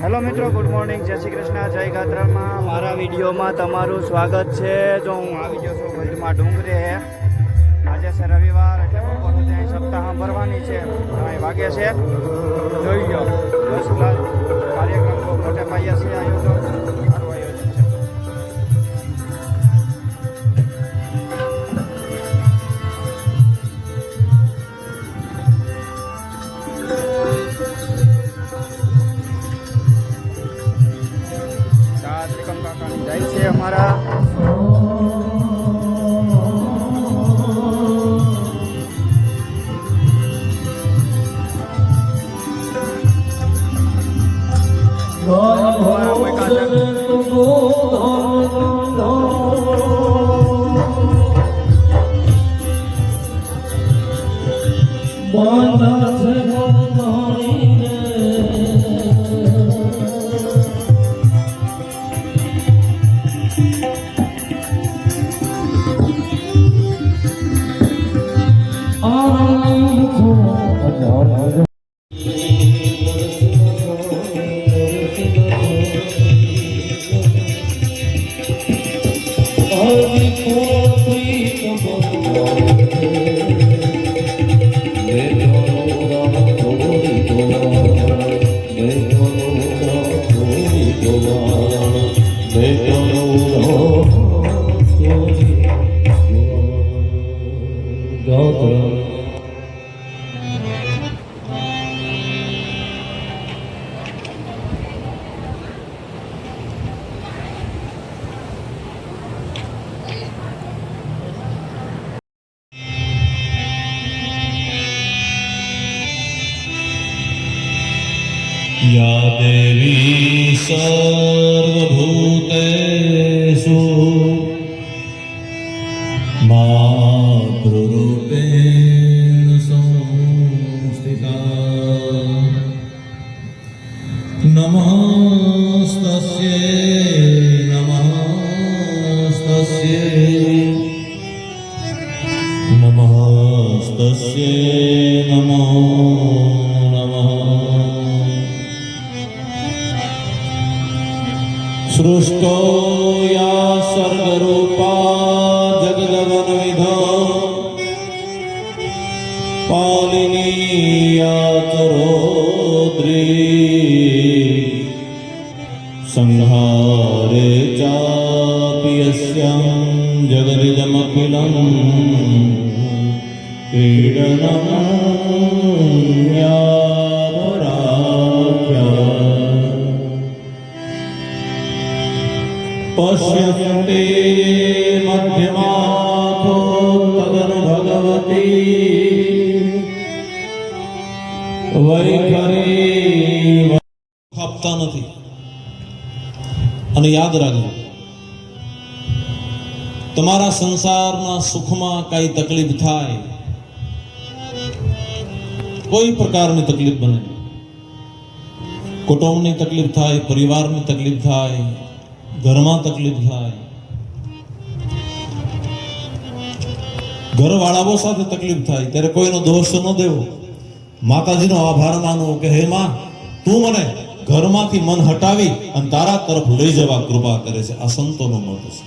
Hello મિત્રો, good morning, જય શ્રી કૃષ્ણ, જય ગાત્રામાં. મારા વિડીયોમાં તમારું સ્વાગત છે. જો હું આવી ગયો છું વૈદમાં ડુંગરે. આજે છે રવિવાર, એટલે બપોર સુધી અહીં સપ્તાહ ભરવાની છે. અહીં વાગે છે જોઈ ગયો 10 લાખ કાર્યક્રમ બહુ મોટે પાયે છે. આયોજન સારું આયોજન છે. જાય છે અમારા या देवी सर्वभूतेषु मातृरूपेण संस्थिता नमस्तस्यै नमस्तस्यै नमो सृष्टो या सर्गरूपा जगदवनविधो पालिनी यातरोद्री संहारे चापि यस्यां जगदिदमखिलं क्रीडनं पश्यन्ते मध्यमाथो तदनु भगवती वैखरी આપતા નથી. અને યાદ રાખજો, તમારા સંસારના સુખમાં કઈ તકલીફ થાય, કોઈ પ્રકારની તકલીફ બને, કુટુંબની તકલીફ થાય, પરિવારની તકલીફ થાય, ઘરમાં તકલીફ થાય, ઘરવાળાઓ સાથે તકલીફ થાય, ત્યારે કોઈનો દોષ ન દેવો. માતાજીનો આભાર માનો કે હે માં, તું મને ઘરમાંથી મન હટાવી અને તારા તરફ લઈ જવા કૃપા કરે છે. આ સંતોનો મત છે.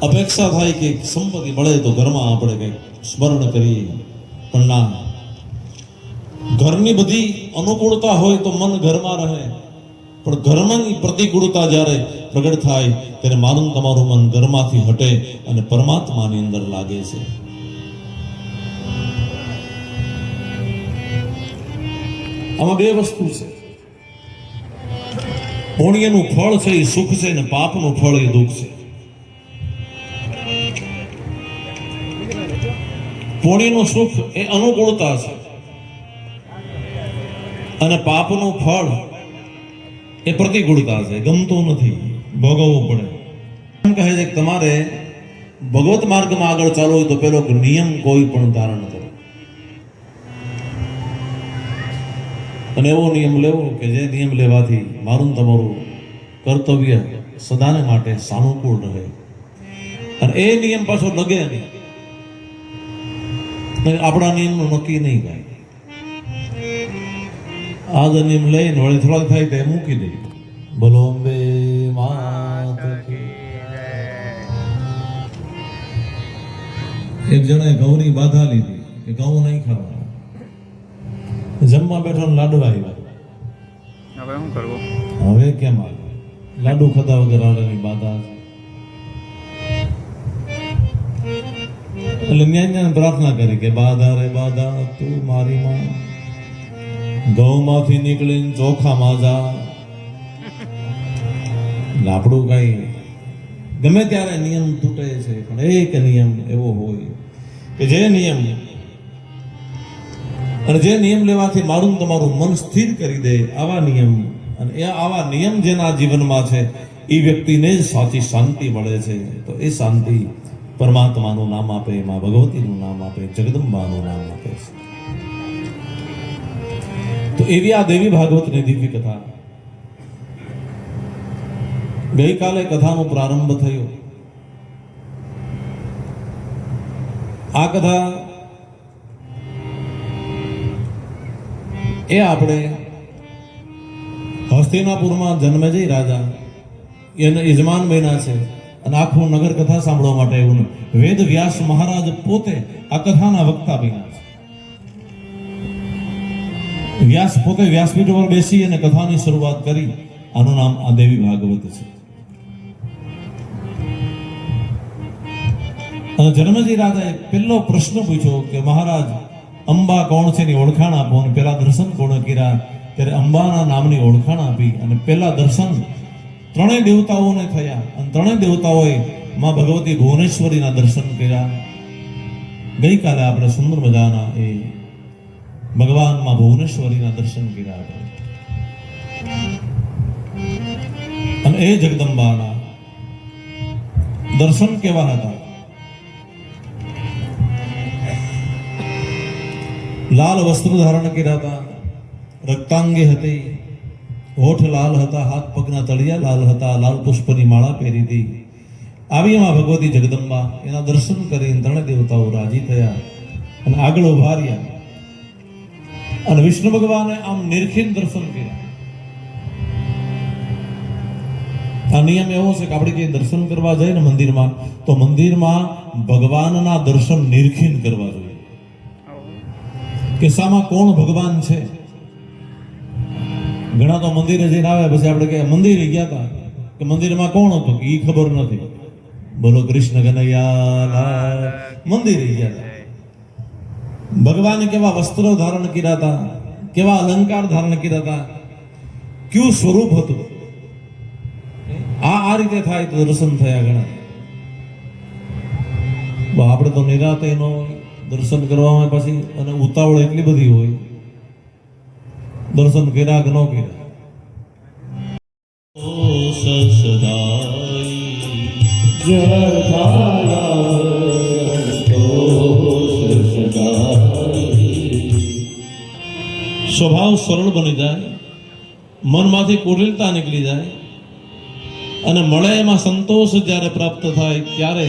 અપેક્ષા થાય કે સંપત્તિ મળે તો ઘરમાં આપણે કંઈક સ્મરણ કરીએ, પણ ના, ઘરની બધી અનુકૂળતા હોય તો મન ઘરમાં રહે, પણ ઘરની પ્રતિકૂળતા જ્યારે પ્રગટ થાય ત્યારે મારું તમારું મન ઘરમાંથી હટે અને પરમાત્માની અંદર લાગે છે. આમાં બે વસ્તુ છે. પુણ્યનું ફળ છે એ સુખ છે, અને પાપનું ફળ એ દુઃખ છે. પુણ્યનું સુખ એ અનુકૂળતા છે, અને પાપનું ફળ એ પ્રતિકૂળતા છે, ગમતું નથી, ભોગવવું પડે. એમ કહે છે કે તમારે ભગવત માર્ગમાં આગળ ચાલવું હોય તો પેલો નિયમ કોઈ પણ ધારણ કરો, અને એવો નિયમ લેવો કે જે નિયમ લેવાથી મારું તમારું કર્તવ્ય સદાને માટે સાનુકૂળ રહે. અને એ નિયમ પાછો લગે નહીં, આપણા નિયમનું નક્કી નહીં થાય. આ જ નિયમ લઈને વળી થોડાક થાય તો એ મૂકી દે. બોલો અંબે માત કી. એક જણાએ ઘઉંની બાધા લીધી કે ઘઉં નહીં ખાવા. જમવા બેઠો ને લાડુ આવ્યા. હવે શું કરવું? હવે કેમ આવે? લાડુ ખાધા વગર આવવાની બાધા છે. એટલે ન્યાય પ્રાર્થના કરી કે બાધા રે બાધા તું મારી માં, ઘઉંમાંથી નીકળીને ચોખામાં જા. લાપડું કઈ ગમે ત્યારે નિયમ તૂટે છે, પણ એક નિયમ એવો હોય કે જે નિયમ અને જે નિયમ લેવાથી મારું તમારું મન સ્થિર કરી દે, આવા નિયમ. અને એ આવા નિયમ જેના જીવનમાં છે એ વ્યક્તિને જ સાચી શાંતિ મળે છે. તો એ શાંતિ પરમાત્માનું નામ આપે, માં ભગવતીનું નામ આપે, જગદંબાનું નામ આપે છે. તો એવી આ દેવી ભાગવતની દિવ્ય કથા. ગઈકાલે કથાનો પ્રારંભ થયો. આ કથા એ આપણે હસ્તિનાપુરમાં જન્મેજય રાજા એને યજમાન બન્યા છે અને આખું નગર કથા સાંભળવા માટે એવું વેદ વ્યાસ મહારાજ પોતે આ કથાના વક્તા બન્યા છે. વ્યાસ પોતે વ્યાસપીઠ પર બેસી અને કથાની શરૂઆત કરી. આનું નામ આ દેવી ભાગવત છે. અને જન્મજી રાજાએ પહેલો પ્રશ્ન પૂછ્યો કે મહારાજ અંબા કોણ છે એની ઓળખાણ આપો. અને પેલા દર્શન કોણે કર્યા? ત્યારે અંબાના નામની ઓળખાણ આપી. અને પેલા દર્શન ત્રણેય દેવતાઓને થયા અને ત્રણેય દેવતાઓએ માં ભગવતી ભુવનેશ્વરીના દર્શન કર્યા. ગઈકાલે આપણે સુંદર મજાના એ ભગવાન માં ભુવનેશ્વરીના દર્શન કર્યા આપણે. અને એ જગદંબાના દર્શન કેવા હતા? લાલ વસ્ત્ર ધારણ કર્યા હતા, રક્તાંગી હતી, હોઠ લાલ હતા, હાથ પગના તળિયા લાલ હતા, લાલ પુષ્પની માળા પહેરી હતી. આવી એમાં ભગવતી જગદંબા એના દર્શન કરીને ત્રણેય દેવતાઓ રાજી થયા અને આગળ ઉભા રહ્યા. અને વિષ્ણુ ભગવાને આમ નિરખીને દર્શન કર્યા. આ નિયમ એવો છે કે આપણે જે દર્શન કરવા જઈએ ને મંદિરમાં, તો મંદિરમાં ભગવાનના દર્શન નિરખીને કરવા જોઈએ કે સામાં કોણ ભગવાન છે. ઘણા તો મંદિરે જઈને આવે પછી આપણે કે મંદિરે ગયા હતા કે મંદિરમાં કોણ હતું કે એ ખબર નથી. બોલો કૃષ્ણ કનૈયા. મંદિરે ગયા હતા. ભગવાને કેવા વસ્ત્રો ધારણ કર્યા હતા, કેવા અલંકાર ધારણ કર્યા હતા, કયું સ્વરૂપ હતું. આ રીતે થાય તો દર્શન થયા ઘણા. આપણે તો નિરાતે નો દર્શન કરવામાં પછી અને ઉતાવળ એટલી બધી હોય, દર્શન કર્યા કે ન કર્યા. સ્વભાવ સરળ બની જાય, મનમાંથી કુટિલતા નીકળી જાય અને મળે એમાં સંતોષ જ્યારે પ્રાપ્ત થાય ત્યારે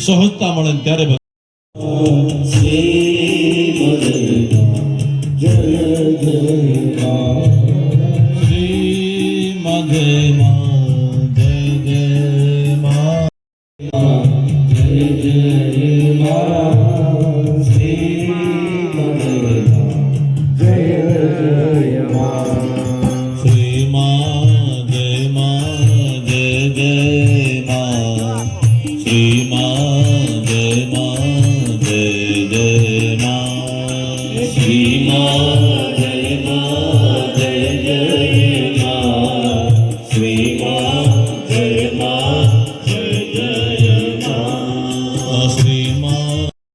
સહજતા મળે ત્યારે શ્રી મધે